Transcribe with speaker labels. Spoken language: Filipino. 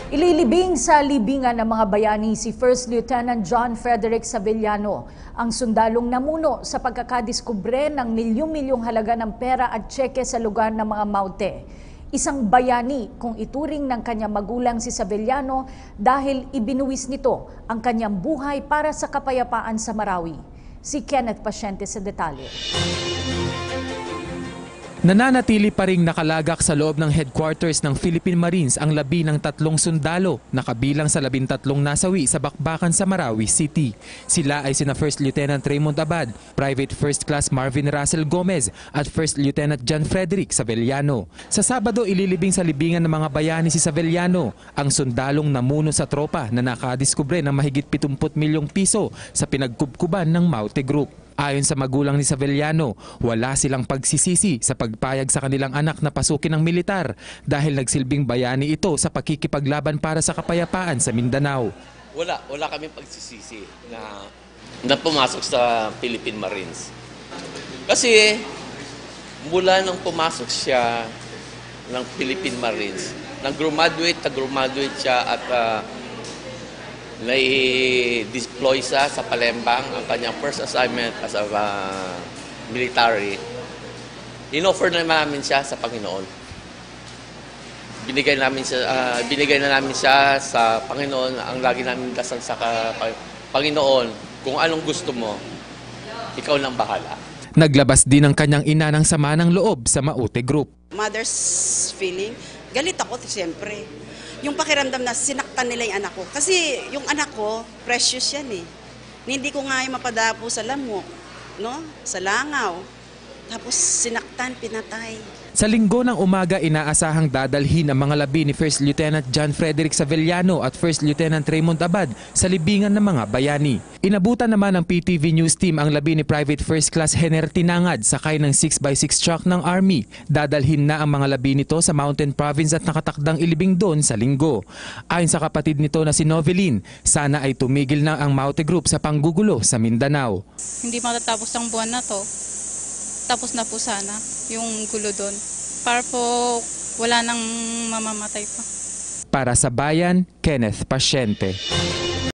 Speaker 1: Ililibing sa libingan ng mga bayani si First Lieutenant John Frederick Savellano, ang sundalong namuno sa pagkakadiskubre ng milyong-milyong halaga ng pera at tseke sa lugar ng mga Maute. Isang bayani kung ituring ng kanyang magulang si Savellano dahil ibinuwis nito ang kanyang buhay para sa kapayapaan sa Marawi. Si Kenneth Pasyente sa detalye.
Speaker 2: Nananatili pa ring nakalagak sa loob ng headquarters ng Philippine Marines ang labi ng 3 sundalo na kabilang sa 13 nasawi sa bakbakan sa Marawi City. Sila ay sina First Lieutenant Raymond Abad, Private First Class Marvin Russell Gomez at First Lieutenant John Frederick Savellano. Sa Sabado, ililibing sa libingan ng mga bayani si Savellano, ang sundalong namuno sa tropa na nakadiskubre ng mahigit 70 milyong piso sa pinagkubkuban ng Maute Group. Ayon sa magulang ni Savellano, wala silang pagsisisi sa pagpayag sa kanilang anak na pasukin ng militar dahil nagsilbing bayani ito sa pakikipaglaban para sa kapayapaan sa Mindanao.
Speaker 3: Wala kaming pagsisisi na pumasok sa Philippine Marines. Kasi mula nang pumasok siya ng Philippine Marines, nag-graduate siya at nai-deploy sa Palembang. Ang kanyang first assignment as a military, in-offer na namin siya sa Panginoon. Binigay na namin siya sa Panginoon. Ang lagi namin dasal sa Panginoon, kung anong gusto mo, ikaw nang bahala.
Speaker 2: Naglabas din ang kanyang ina ng sama ng loob sa Maute Group.
Speaker 4: Mother's feeling, galit ako siyempre. Yung pakiramdam na sinaktan nila yung anak ko. Kasi yung anak ko, precious yan eh. Hindi ko nga yung mapadapo sa lamok, no? Sa langaw. Tapos sinaktan, pinatay.
Speaker 2: Sa Linggo ng umaga, inaasahang dadalhin ang mga labi ni First Lieutenant John Frederick Savellano at First Lieutenant Raymond Abad sa libingan ng mga bayani. Inabutan naman ng PTV News Team ang labi ni Private First Class Henner Tinangad sakay ng 6x6 truck ng Army. Dadalhin na ang mga labi nito sa Mountain Province at nakatakdang ilibing doon sa Linggo. Ayon sa kapatid nito na si Novelyn, sana ay tumigil na ang Maute Group sa panggugulo sa Mindanao.
Speaker 5: Hindi matatapos ang buwan na to. Tapos na po sana yung gulo doon. Para po wala nang mamamatay pa.
Speaker 2: Para sa Bayan, Kenneth Pasyente.